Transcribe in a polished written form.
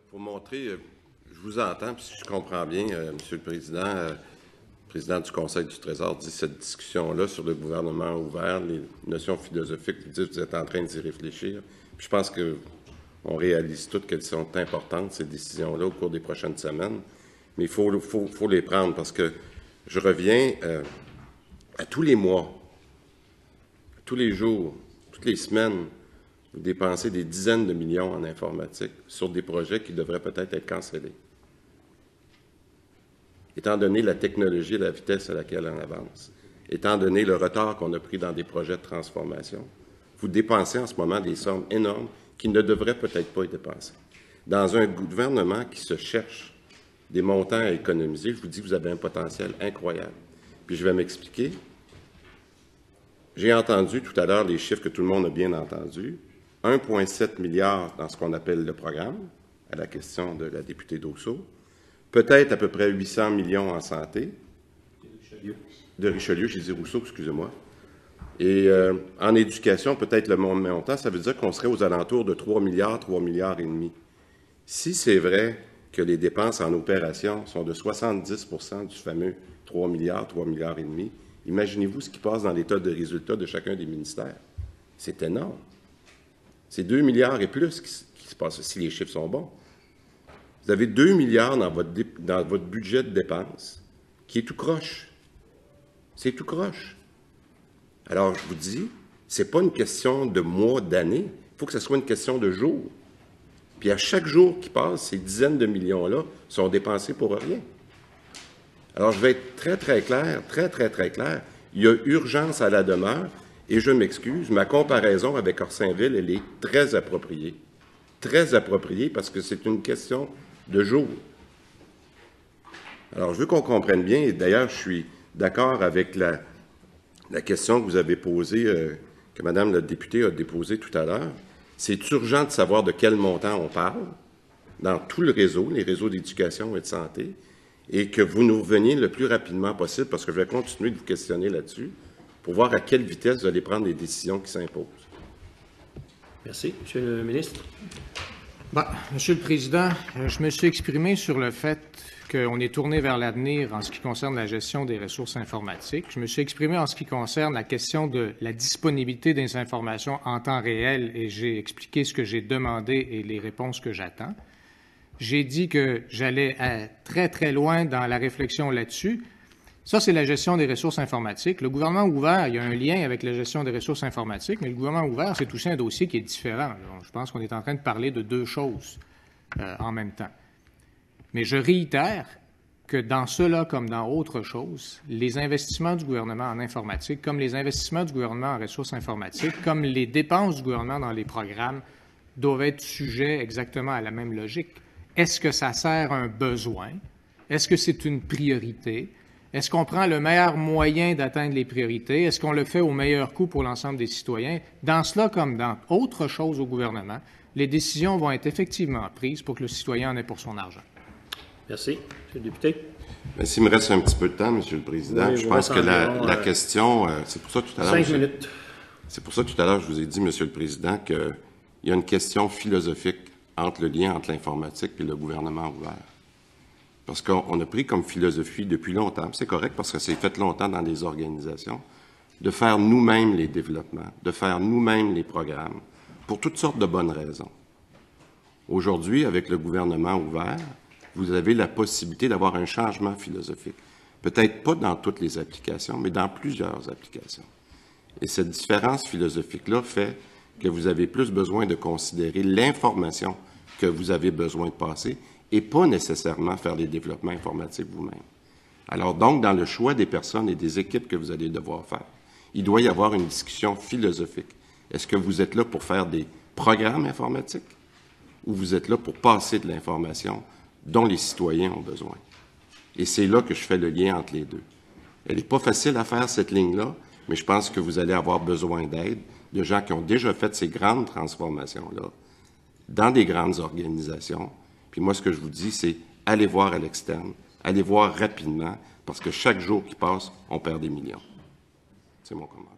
pour montrer, je vous entends, puis si je comprends bien, Monsieur le Président, président du Conseil du Trésor dit cette discussion-là sur le gouvernement ouvert, les notions philosophiques, vous dites que vous êtes en train d'y réfléchir. Puis je pense qu'on réalise toutes qu'elles sont importantes, ces décisions-là, au cours des prochaines semaines. Mais il faut les prendre parce que je reviens à tous les mois, tous les jours, toutes les semaines, vous dépensez des dizaines de millions en informatique sur des projets qui devraient peut-être être cancellés. Étant donné la technologie et la vitesse à laquelle on avance, étant donné le retard qu'on a pris dans des projets de transformation, vous dépensez en ce moment des sommes énormes qui ne devraient peut-être pas être dépensées. Dans un gouvernement qui se cherche des montants à économiser, je vous dis que vous avez un potentiel incroyable. Puis je vais m'expliquer. J'ai entendu tout à l'heure les chiffres que tout le monde a bien entendus. 1,7 milliard dans ce qu'on appelle le programme, à la question de la députée Dosso. Peut-être à peu près 800 millions en santé. De Richelieu, j'ai dit Rousseau, excusez-moi. Et en éducation, peut-être le même montant, ça veut dire qu'on serait aux alentours de 3 milliards et demi. Si c'est vrai que les dépenses en opération sont de 70 % du fameux 3 milliards et demi, imaginez-vous ce qui passe dans l'état de résultats de chacun des ministères. C'est énorme. C'est 2 milliards et plus qui se passe, si les chiffres sont bons. Vous avez 2 milliards dans votre budget de dépenses qui est tout croche. C'est tout croche. Alors, je vous dis, ce n'est pas une question de mois, d'années. Il faut que ce soit une question de jours. Puis à chaque jour qui passe, ces dizaines de millions-là sont dépensés pour rien. Alors, je vais être très, très clair, très, très, très clair. Il y a urgence à la demeure, et je m'excuse, ma comparaison avec Orsainville, elle est très appropriée. Très appropriée parce que c'est une question de jours. Alors, je veux qu'on comprenne bien, et d'ailleurs, je suis d'accord avec la question que vous avez posée, que Mme la députée a déposée tout à l'heure. C'est urgent de savoir de quel montant on parle dans tout le réseau, les réseaux d'éducation et de santé, et que vous nous reveniez le plus rapidement possible, parce que je vais continuer de vous questionner là-dessus, pour voir à quelle vitesse vous allez prendre les décisions qui s'imposent. Merci. Monsieur le ministre. Monsieur le Président, je me suis exprimé sur le fait qu'on est tourné vers l'avenir en ce qui concerne la gestion des ressources informatiques. Je me suis exprimé en ce qui concerne la question de la disponibilité des informations en temps réel et j'ai expliqué ce que j'ai demandé et les réponses que j'attends. J'ai dit que j'allais très, très loin dans la réflexion là-dessus. Ça, c'est la gestion des ressources informatiques. Le gouvernement ouvert, il y a un lien avec la gestion des ressources informatiques, mais le gouvernement ouvert, c'est aussi un dossier qui est différent. Alors, je pense qu'on est en train de parler de deux choses en même temps. Mais je réitère que dans cela, comme dans autre chose, les investissements du gouvernement en informatique, comme les investissements du gouvernement en ressources informatiques, comme les dépenses du gouvernement dans les programmes, doivent être sujets exactement à la même logique. Est-ce que ça sert un besoin? Est-ce que c'est une priorité? Est-ce qu'on prend le meilleur moyen d'atteindre les priorités? Est-ce qu'on le fait au meilleur coût pour l'ensemble des citoyens? Dans cela, comme dans autre chose au gouvernement, les décisions vont être effectivement prises pour que le citoyen en ait pour son argent. Merci. Monsieur le député. Mais s'il me reste un petit peu de temps, Monsieur le Président, oui, je pense que la question, c'est pour ça tout à l'heure. 5 minutes. C'est pour ça tout à l'heure, je vous ai dit, Monsieur le Président, qu'il y a une question philosophique entre le lien entre l'informatique et le gouvernement ouvert. Parce qu'on a pris comme philosophie depuis longtemps, c'est correct parce que c'est fait longtemps dans les organisations, de faire nous-mêmes les développements, de faire nous-mêmes les programmes, pour toutes sortes de bonnes raisons. Aujourd'hui, avec le gouvernement ouvert, vous avez la possibilité d'avoir un changement philosophique. Peut-être pas dans toutes les applications, mais dans plusieurs applications. Et cette différence philosophique-là fait que vous avez plus besoin de considérer l'information que vous avez besoin de passer et pas nécessairement faire les développements informatiques vous-même. Alors donc, dans le choix des personnes et des équipes que vous allez devoir faire, il doit y avoir une discussion philosophique. Est-ce que vous êtes là pour faire des programmes informatiques ou vous êtes là pour passer de l'information dont les citoyens ont besoin? Et c'est là que je fais le lien entre les deux. Elle n'est pas facile à faire, cette ligne-là, mais je pense que vous allez avoir besoin d'aide de gens qui ont déjà fait ces grandes transformations-là dans des grandes organisations. Puis moi, ce que je vous dis, c'est allez voir à l'externe, allez voir rapidement, parce que chaque jour qui passe, on perd des millions. C'est mon commentaire.